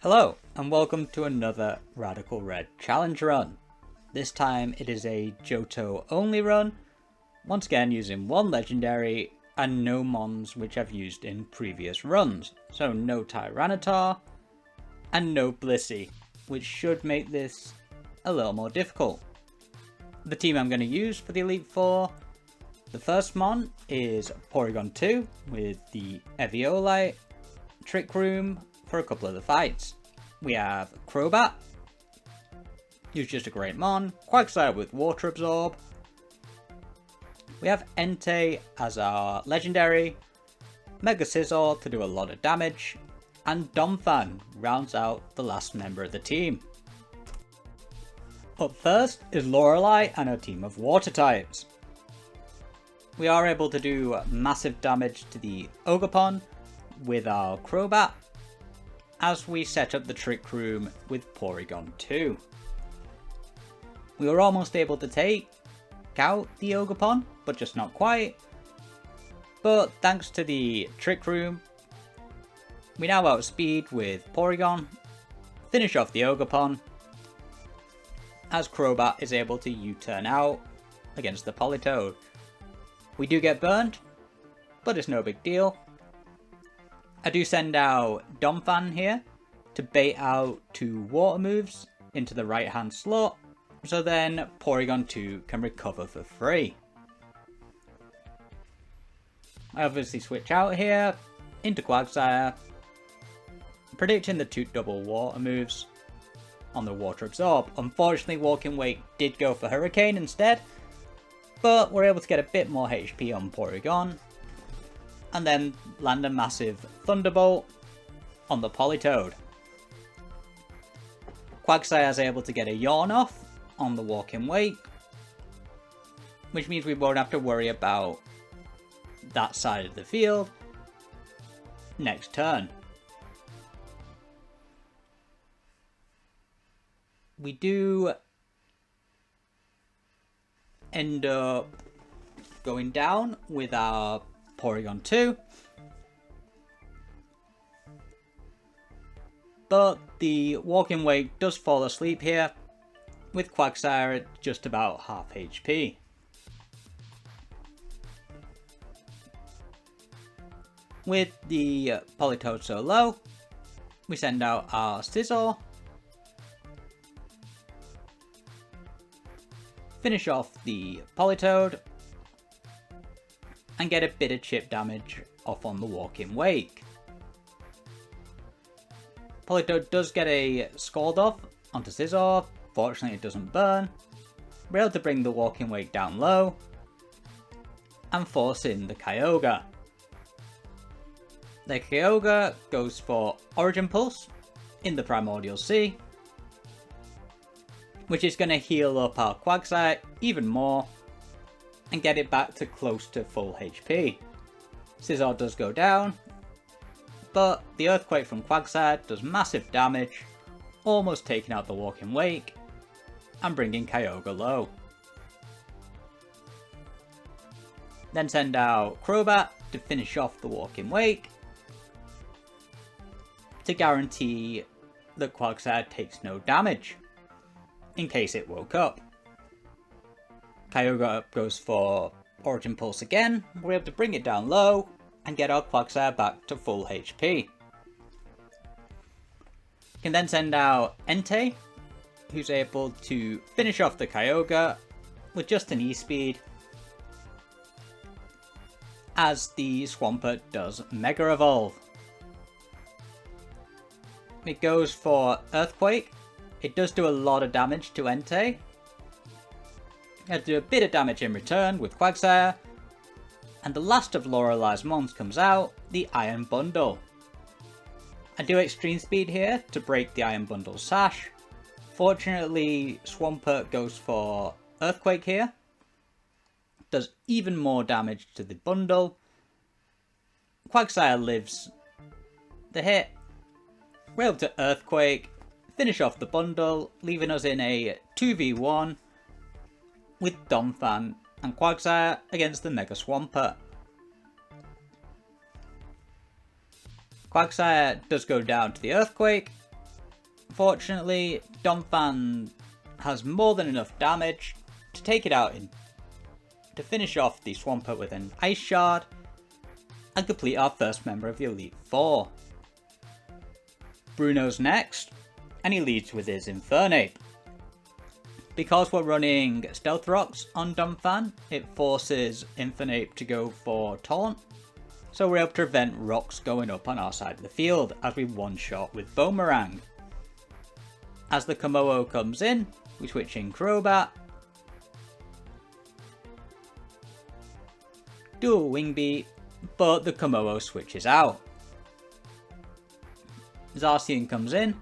Hello, and welcome to another Radical Red Challenge run. This time it is a Johto only run, once again using one legendary and no mons which I've used in previous runs. So no Tyranitar and no Blissey, which should make this a little more difficult. The team I'm going to use for the Elite Four, the first mon is Porygon 2 with the Eviolite, Trick Room for a couple of the fights. We have Crobat, who's just a great mon, Quagsire with Water Absorb. We have Entei as our legendary, Mega Scizor to do a lot of damage, and Donphan rounds out the last member of the team. Up first is Lorelei and her team of water types. We are able to do massive damage to the Ogerpon with our Crobat, as we set up the Trick Room with Porygon 2. We were almost able to take out the Ogerpon, but just not quite. But thanks to the Trick Room, we now outspeed with Porygon, finish off the Ogerpon, as Crobat is able to U-turn out against the Politoed. We do get burned, but it's no big deal. I do send out Donphan here to bait out 2 water moves into the right hand slot, so then Porygon 2 can recover for free. I obviously switch out here into Quagsire, predicting the 2 double water moves on the Water Absorb. Unfortunately, Walking Wake did go for Hurricane instead, but we're able to get a bit more HP on Porygon, and then land a massive Thunderbolt on the Politoed. Quagsire is able to get a Yawn off on the Walking Wake, which means we won't have to worry about that side of the field next turn. We do end up going down with our Porygon 2, but the Walking Wake does fall asleep here, with Quagsire at just about half HP. With the Politoed so low, we send out our Scizor, finish off the Politoed, and get a bit of chip damage off on the Walking Wake. Politoed does get a Scald off onto Scizor, fortunately it doesn't burn. We're able to bring the Walking Wake down low, and force in the Kyogre. The Kyogre goes for Origin Pulse in the Primordial Sea, which is going to heal up our Quagsire even more, and get it back to close to full HP. Scizor does go down, but the Earthquake from Quagsire does massive damage, almost taking out the Walking Wake, and bringing Kyogre low. Then send out Crobat to finish off the Walking Wake, to guarantee that Quagsire takes no damage, in case it woke up. Kyogre goes for Origin Pulse again, we're able to bring it down low, and get our Quagsire back to full HP. Can then send out Entei, who's able to finish off the Kyogre with just an E-Speed, as the Swampert does Mega Evolve. It goes for Earthquake. It does do a lot of damage to Entei. It'll do a bit of damage in return with Quagsire, and the last of Lorelei's mons comes out, the Iron Bundle. I do Extreme Speed here to break the Iron Bundle sash. Fortunately, Swampert goes for Earthquake here. Does even more damage to the bundle. Quagsire lives the hit. We're able to Earthquake, finish off the bundle, leaving us in a 2v1 with Donphan and Quagsire against the Mega Swampert. Quagsire does go down to the Earthquake, Fortunately, Donphan has more than enough damage to take it out to finish off the Swampert with an Ice Shard and complete our first member of the Elite Four. Bruno's next, and he leads with his Infernape. Because we're running Stealth Rocks on Donphan, it forces Infernape to go for Taunt, so we're able to prevent rocks going up on our side of the field as we one-shot with Boomerang. As the Komodo comes in, we switch in Crobat, dual Wing Beat, but the Komodo switches out. Zacian comes in.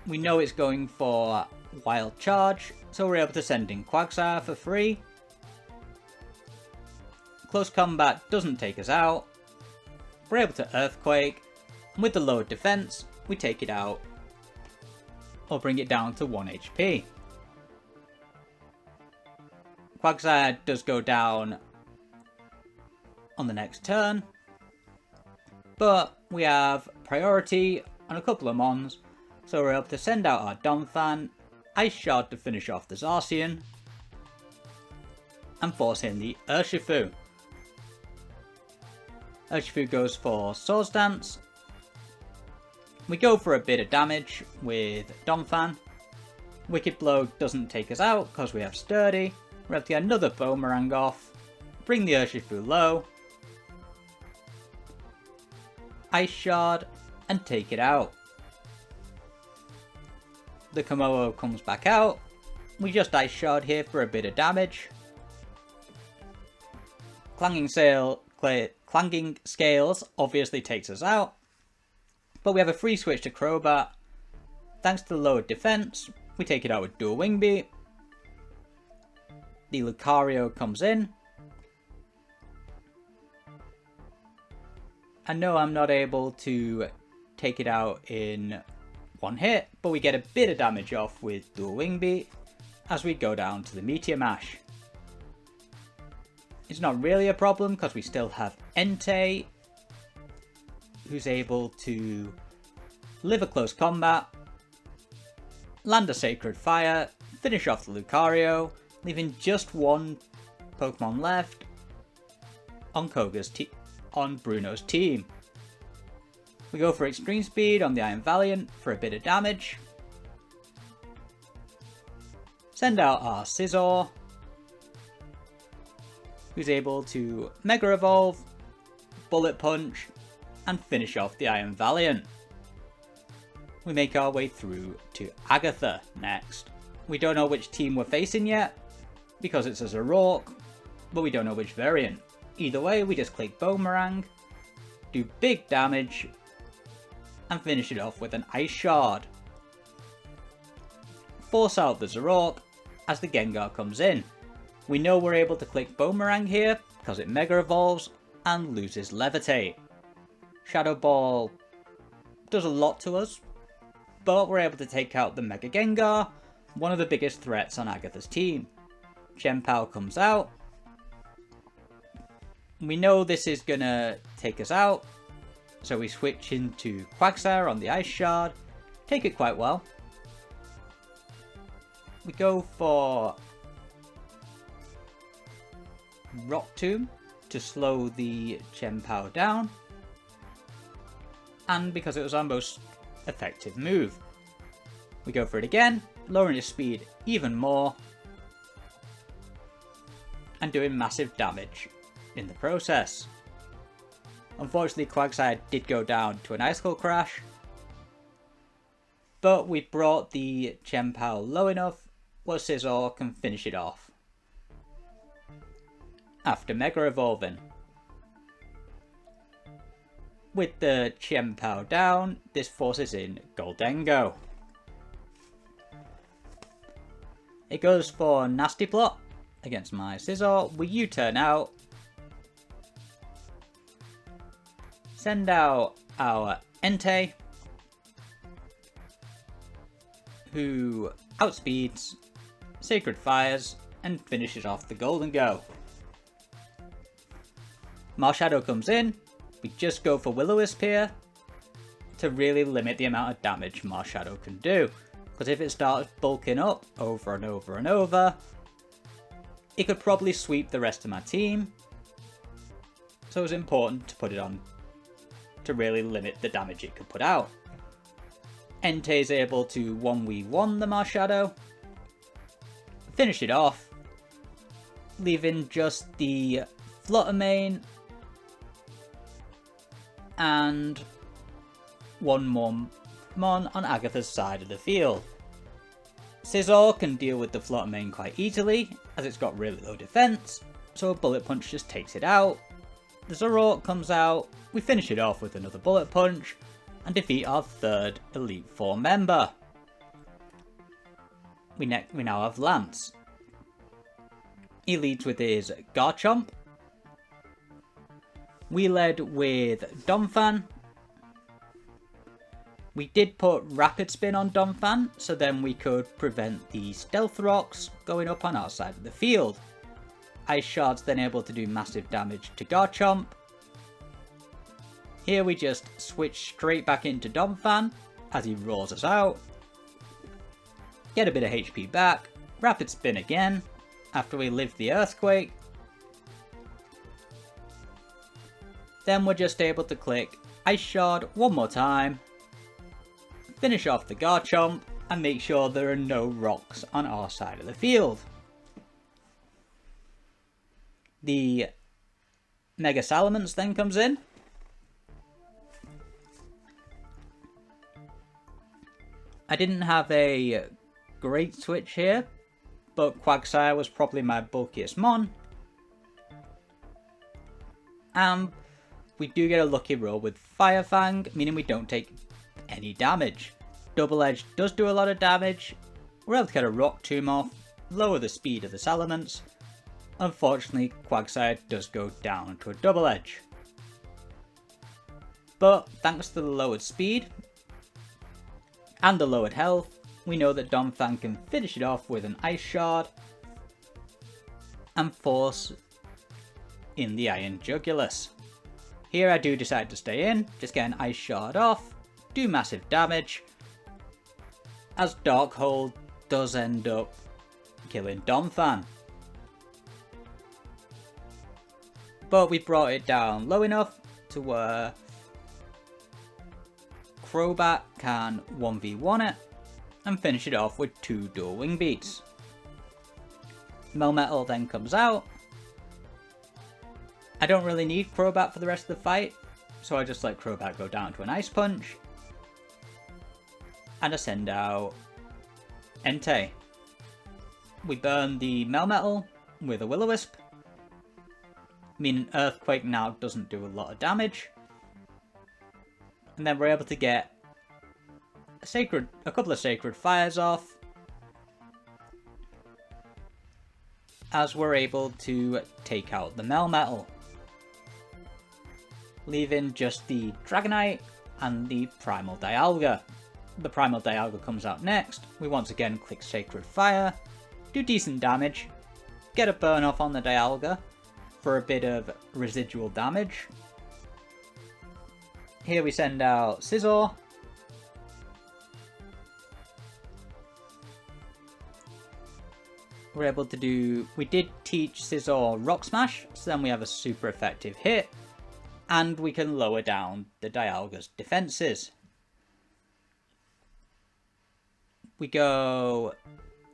We know it's going for Wild Charge, so we're able to send in Quagsire for free. Close Combat doesn't take us out. We're able to Earthquake, and with the lowered defense, we take it out, or bring it down to 1 HP. Quagsire does go down on the next turn, but we have priority on a couple of Mons, so we're able to send out our Donphan, Ice Shard to finish off the Zacian, and force in the Urshifu. Urshifu goes for Swords Dance. We go for a bit of damage with Donphan. Wicked Blow doesn't take us out because we have Sturdy. We're able to get another Boomerang off, bring the Urshifu low, Ice Shard, and take it out. The Komodo comes back out. We just Ice Shard here for a bit of damage. Clanging Scales obviously takes us out, but we have a free switch to Crobat. Thanks to the lowered defense, we take it out with dual Wing Beat. The Lucario comes in. And no, I'm not able to take it out in one hit, but we get a bit of damage off with dual Wing Beat as we go down to the Meteor Mash. It's not really a problem because we still have Entei, who's able to live a close combat, land a Sacred Fire, finish off the Lucario, leaving just one Pokemon left on Bruno's team. We go for Extreme Speed on the Iron Valiant for a bit of damage. Send out our Scizor, who's able to Mega Evolve, Bullet Punch, and finish off the Iron Valiant. We make our way through to Agatha next. We don't know which team we're facing yet, because it's a Zoroark, but we don't know which variant. Either way, we just click Boomerang, do big damage, and finish it off with an Ice Shard. Force out the Zoroark as the Gengar comes in. We know we're able to click Boomerang here because it Mega Evolves and loses Levitate. Shadow Ball does a lot to us, but we're able to take out the Mega Gengar, one of the biggest threats on Agatha's team. Chien-Pao comes out. We know this is gonna take us out, so we switch into Quagsire on the Ice Shard, take it quite well. We go for Rock Tomb to slow the Chien-Pao down, and because it was our most effective move. We go for it again, lowering his speed even more, and doing massive damage in the process. Unfortunately, Quagsire did go down to an Icicle Crash, but we brought the Chien-Pao low enough where Scizor can finish it off after Mega Evolving. With the Chien-Pao down, this forces in Goldengo. It goes for Nasty Plot against my Scizor. We U-turn out, send out our Entei, who outspeeds, Sacred Fires, and finishes off the Goldengo. Marshadow comes in, we just go for Will-O-Wisp here to really limit the amount of damage Marshadow can do. Because if it starts bulking up over and over and over, it could probably sweep the rest of my team. So it's important to put it on to really limit the damage it could put out. Entei is able to 1v1 the Marshadow, finish it off, leaving just the Flutter Mane and one more Mon on Agatha's side of the field. Scizor can deal with the Flutter Mane quite easily, as it's got really low defense, so a Bullet Punch just takes it out. The Zoroark comes out, we finish it off with another Bullet Punch, and defeat our third Elite Four member. We now have Lance. He leads with his Garchomp. We led with Donphan. We did put Rapid Spin on Donphan, so then we could prevent the Stealth Rocks going up on our side of the field. Ice Shard's then able to do massive damage to Garchomp. Here we just switch straight back into Donphan as he roars us out. Get a bit of HP back, Rapid Spin again after we live the Earthquake. Then we're just able to click Ice Shard one more time, finish off the Garchomp, and make sure there are no rocks on our side of the field. The Mega Salamence then comes in. I didn't have a great switch here, but Quagsire was probably my bulkiest Mon. And we do get a lucky roll with Fire Fang, meaning we don't take any damage. Double Edge does do a lot of damage. We're able to get a Rock Tomb off, lower the speed of the Salamence. Unfortunately, Quagsire does go down to a Double Edge. But thanks to the lowered speed and the lowered health, we know that Donphan can finish it off with an Ice Shard and force in the Iron Jugulus. Here I do decide to stay in, just get an Ice Shard off, do massive damage, as Dark Hold does end up killing Donphan. But we brought it down low enough to where Crobat can 1v1 it and finish it off with 2 dual wing beats. Melmetal then comes out. I don't really need Crobat for the rest of the fight, so I just let Crobat go down to an Ice Punch. And I send out Entei. We burn the Melmetal with a Will-O-Wisp, meaning Earthquake now doesn't do a lot of damage. And then we're able to get a couple of Sacred Fires off, as we're able to take out the Melmetal, leaving just the Dragonite and the Primal Dialga. The Primal Dialga comes out next. We once again click Sacred Fire, do decent damage, get a burn off on the Dialga for a bit of residual damage. Here we send out Scizor. We're able to do... We did teach Scizor Rock Smash, so then we have a super effective hit. And we can lower down the Dialga's defenses. We go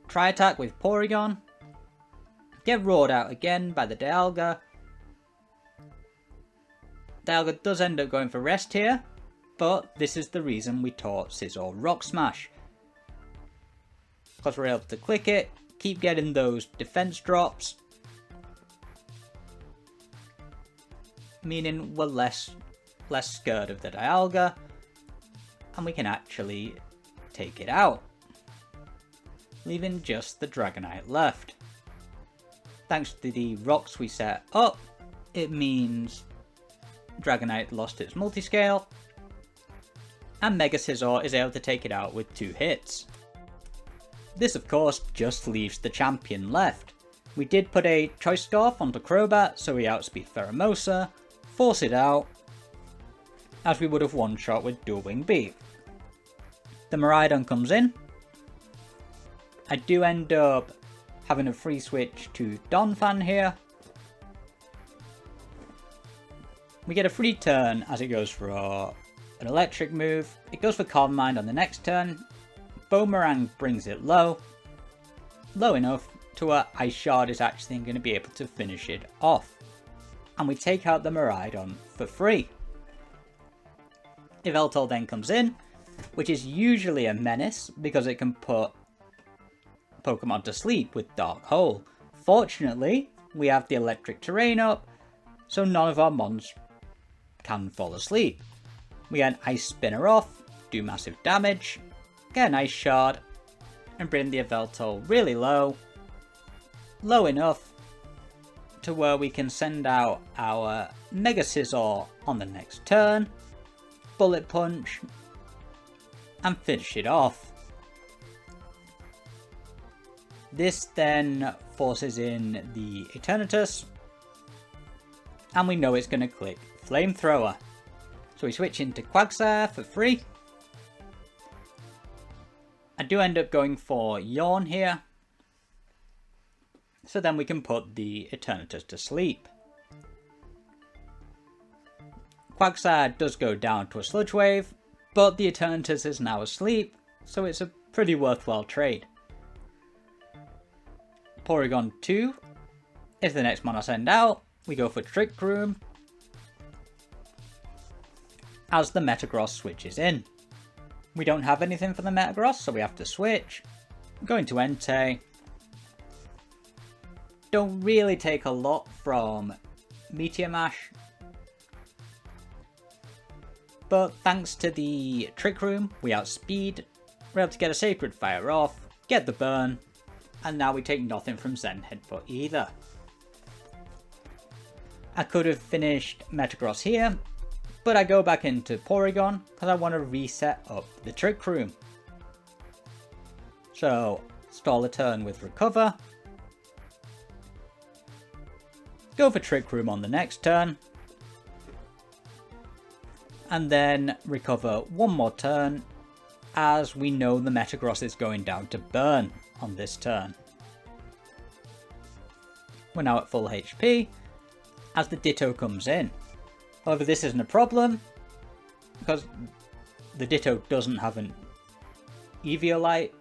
Tri-Attack with Porygon. Get roared out again by the Dialga. Dialga does end up going for rest here, but this is the reason we taught Scizor Rock Smash. Because we're able to click it, keep getting those defense drops, meaning we're less scared of the Dialga, and we can actually take it out, leaving just the Dragonite left. Thanks to the rocks we set up, it means Dragonite lost its multiscale, and Mega Scizor is able to take it out with 2 hits. This of course just leaves the champion left. We did put a Choice Scarf onto Crobat, so we outspeed Pheromosa, force it out, as we would have one-shot with Dual Wing Beat. The Miraidon comes in. I do end up having a free switch to Donphan here. We get a free turn as it goes for an electric move. It goes for Calm Mind on the next turn. Boomerang brings it low enough to where Ice Shard is actually going to be able to finish it off. And we take out the Miraidon for free. Yveltal then comes in, which is usually a menace because it can put Pokemon to sleep with Dark Hole. Fortunately, we have the electric terrain up, so none of our mons can fall asleep. We get an Ice Spinner off, do massive damage, get an Ice Shard, and bring the Yveltal really low enough to where we can send out our Mega Scizor on the next turn, Bullet Punch, and finish it off. This then forces in the Eternatus, and we know it's going to click Flamethrower. So we switch into Quagsire for free. I do end up going for Yawn here, so then we can put the Eternatus to sleep. Quagsire does go down to a Sludge Wave, but the Eternatus is now asleep, so it's a pretty worthwhile trade. Porygon 2 is the next mon I send out. We go for Trick Room as the Metagross switches in. We don't have anything for the Metagross, so we have to switch. Go into Entei. Don't really take a lot from Meteor Mash, but thanks to the Trick Room, we outspeed. We're able to get a Sacred Fire off, get the burn, and now we take nothing from Zen Headbutt either. I could have finished Metagross here, but I go back into Porygon because I want to reset up the Trick Room. So, stall a turn with Recover. Go for Trick Room on the next turn. And then recover one more turn, as we know the Metagross is going down to burn on this turn. We're now at full HP, as the Ditto comes in. However, this isn't a problem, because the Ditto doesn't have an Eviolite,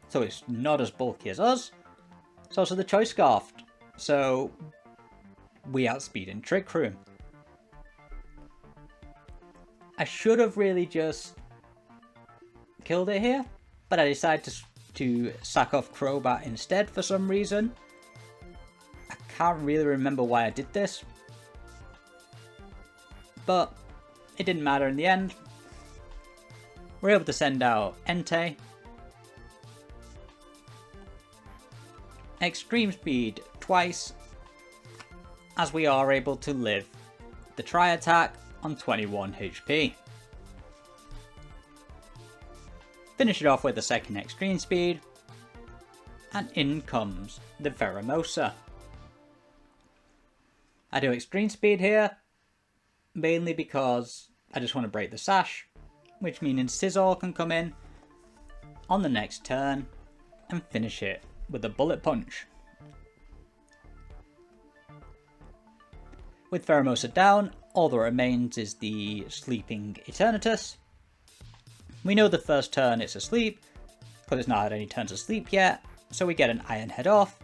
so it's not as bulky as us. It's also the Choice Scarf, so we outspeed in Trick Room. I should have really just killed it here, but I decided to sack off Crobat instead for some reason. I can't really remember why I did this, but it didn't matter in the end. We're able to send out Entei. Extreme Speed twice, as we are able to live the Tri-Attack on 21 HP. Finish it off with a second Extreme Speed, and in comes the Veramosa. I do Extreme Speed here, mainly because I just want to break the Sash, which means Scizor can come in on the next turn and finish it with a Bullet Punch. With Veramosa down, all that remains is the sleeping Eternatus. We know the first turn it's asleep, because it's not had any turns of sleep yet, so we get an Iron Head off,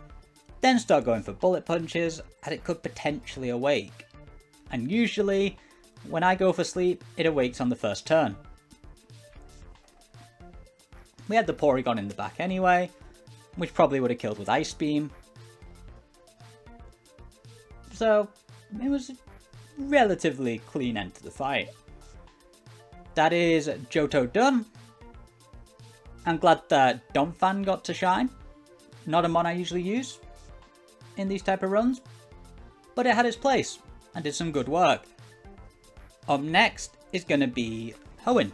then start going for Bullet Punches, as it could potentially awake. And usually, when I go for sleep, it awakes on the first turn. We had the Porygon in the back anyway, which probably would have killed with Ice Beam. So, it was a relatively clean end to the fight. That is Johto done. I'm glad that Donphan got to shine. Not a mon I usually use in these type of runs, but it had its place and did some good work. Up next is going to be Hoenn.